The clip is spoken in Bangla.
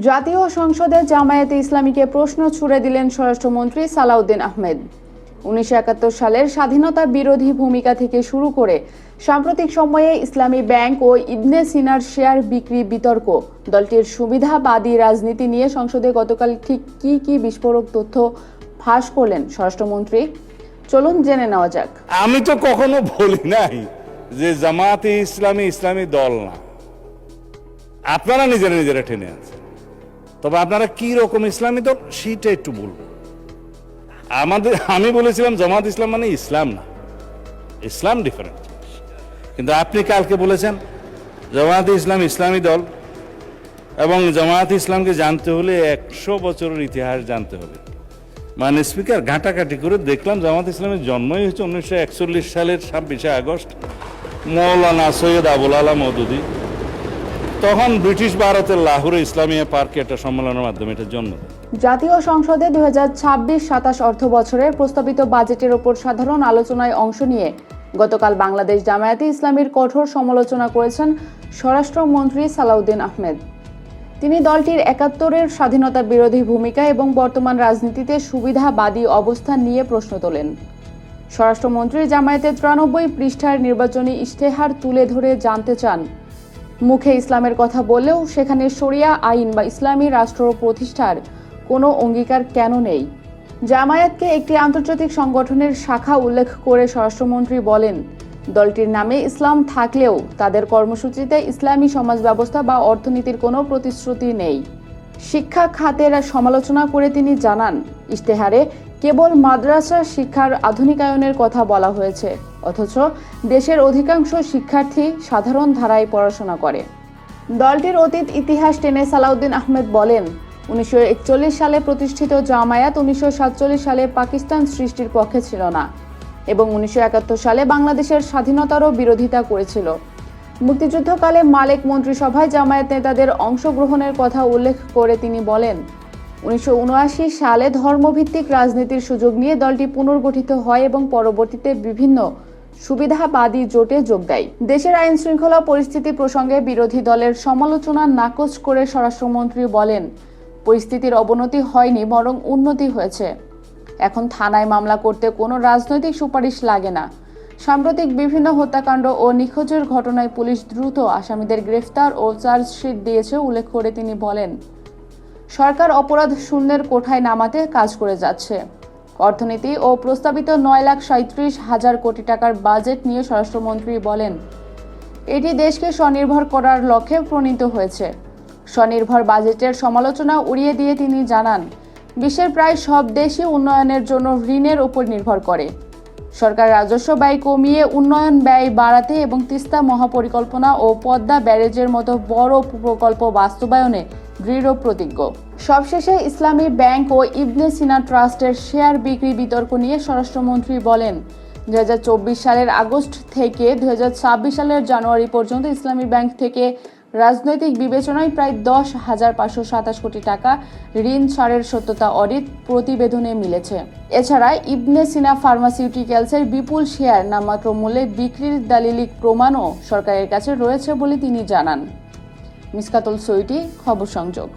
জাতীয় সংসদে জামায়াতে ইসলামীকে প্রশ্ন ছুড়ে দিলেন স্বরাষ্ট্রমন্ত্রী সালাউদ্দিন আহমেদ। ১৯৭১ সালের স্বাধীনতা বিরোধী ভূমিকা থেকে শুরু করে সাম্প্রতিক সময়ে ইসলামী ব্যাংক ও ইবনে সিনার শেয়ার বিক্রি বিতর্ক, দলটির সুবিধাবাদী রাজনীতি নিয়ে সংসদে গতকাল ঠিক কি বিস্ফোরক তথ্য ফাঁস করলেন স্বরাষ্ট্রমন্ত্রী, চলুন জেনে নেওয়া যাক। আমি তো কখনো বলি নাই যে জামায়াতে ইসলামী ইসলামী দল না। আপনারা নিজেরা টেনে আছেন, তবে আপনারা কি রকম ইসলামী দল সেটা একটু বলবো। আমি বলেছিলাম জামাত ইসলাম মানে ইসলাম না, ইসলাম ডিফারেন্ট। কিন্তু আপনি কালকে বলেছেন জামায়াতে ইসলাম ইসলামী দল, এবং জামায়াতে ইসলামকে জানতে হলে 100 বছরের ইতিহাস জানতে হবে। মানে স্পিকার ঘাটাঘাটি করে দেখলাম জামাত ইসলামের জন্মই হচ্ছে 1941 সালের 26শে আগস্ট, মৌলানা সৈয়দ আবুল আলা মওদুদী তখন ব্রিটিশ ভারতের লাহোরে ইসলামিয়া পার্কে একটা সম্মেলনের মাধ্যমে এটার জন্ম দেয়। জাতীয় সংসদে 2026-27 অর্থ বছরের প্রস্তাবিত বাজেটের ওপর সাধারণ আলোচনায় অংশ নিয়ে গতকাল বাংলাদেশ জামায়াতে ইসলামীর কঠোর সমালোচনা করেছেন স্বরাষ্ট্রমন্ত্রী সালাউদ্দিন আহমেদ। তিনি দলটির 71-এর স্বাধীনতা বিরোধী ভূমিকা এবং বর্তমান রাজনীতিতে সুবিধাবাদী অবস্থান নিয়ে প্রশ্ন তোলেন। স্বরাষ্ট্রমন্ত্রী জামায়াতের 93 পৃষ্ঠার নির্বাচনী ইশতেহার তুলে ধরে জানতে চান, মুখে ইসলামের কথা বললেও সেখানে শরিয়া আইন বা ইসলামী রাষ্ট্র প্রতিষ্ঠার কোনো অঙ্গীকার কেন নেই? জামায়াতকে একটি আন্তর্জাতিক সংগঠনের শাখা উল্লেখ করে স্বরাষ্ট্রমন্ত্রী বলেন, দলটির নামে ইসলাম থাকলেও তাদের কর্মসূচিতে ইসলামী সমাজ ব্যবস্থা বা অর্থনীতির কোনো প্রতিশ্রুতি নেই। শিক্ষা খাতের সমালোচনা করে তিনি জানান, ইশতেহারে কেবল মাদ্রাসা শিক্ষার আধুনিকায়নের কথা বলা হয়েছে, অথচ দেশের অধিকাংশ শিক্ষার্থী সাধারণ ধারায় পড়াশোনা করে। দলটির অতীত ইতিহাস টেনে সালাউদ্দিন আহমেদ বলেন, 1941 সালে প্রতিষ্ঠিত জামায়াত 1947 সালে পাকিস্তান সৃষ্টির পক্ষে ছিল না এবং 1971 সালে বাংলাদেশের স্বাধীনতারও বিরোধিতা করেছিল। মুক্তিযুদ্ধকালে মালেক মন্ত্রিসভায় জামায়াত নেতাদের অংশগ্রহণের কথা উল্লেখ করে তিনি বলেন, 1979 সালে ধর্মভিত্তিক রাজনীতির সুযোগ নিয়ে দলটি পুনর্গঠিত হয় এবং পরবর্তীতে বিভিন্ন সুবিধাবাদী জোটে যোগ দেয়। দেশের আইন শৃঙ্খলা পরিস্থিতি প্রসঙ্গে বিরোধী দলের সমালোচনা নাকচ করে স্বরাষ্ট্রমন্ত্রী বলেন, পরিস্থিতির অবনতি হয়নি, বরং উন্নতি হয়েছে। এখন থানায় মামলা করতে কোনো রাজনৈতিক সুপারিশ লাগে না। সাম্প্রতিক বিভিন্ন হত্যাকাণ্ড ও নিখোঁজের ঘটনায় পুলিশ দ্রুত আসামিদের গ্রেফতার ও চার্জশিট দিয়েছে উল্লেখ করে তিনি বলেন, সরকার অপরাধ শূন্যের কোঠায় নামাতে কাজ করে যাচ্ছে। অর্থনীতি ও প্রস্তাবিত 9,37,000 কোটি টাকার বাজেট নিয়ে স্বরাষ্ট্রমন্ত্রী বলেন, এটি দেশকে স্বনির্ভর করার লক্ষ্যে প্রণীত হয়েছে। স্বনির্ভর বাজেটের সমালোচনা উড়িয়ে দিয়ে তিনি জানান, বিশ্বের প্রায় সব দেশই উন্নয়নের জন্য ঋণের উপর নির্ভর করে। সরকার রাজস্ব ব্যয় কমিয়ে উন্নয়ন ব্যয় বাড়াতে এবং তিস্তা মহাপরিকল্পনা ও পদ্মা ব্যারেজের মতো বড় প্রকল্প বাস্তবায়নে দৃঢ় প্রতিজ্ঞ। সবশেষে ইসলামী ব্যাংক ও ইবনে সিনা ট্রাস্টের শেয়ার বিক্রি বিতর্ক নিয়ে স্বরাষ্ট্রমন্ত্রী বলেন, 2024 সালের আগস্ট থেকে 2026 সালের জানুয়ারি পর্যন্ত ইসলামী ব্যাংক থেকে রাজনৈতিক বিবেচনায় প্রায় 10,527 কোটি টাকা ঋণ ছাড়ের সত্যতা অডিট প্রতিবেদনে মিলেছে। এছাড়া ইবনে সিনা ফার্মাসিউটিক্যালসের বিপুল শেয়ার নামমাত্র মূল্যে বিক্রির দালিলিক প্রমাণও সরকারের কাছে রয়েছে বলে তিনি জানান। মিসকাতুল সৈটি, খবর সংযোগ।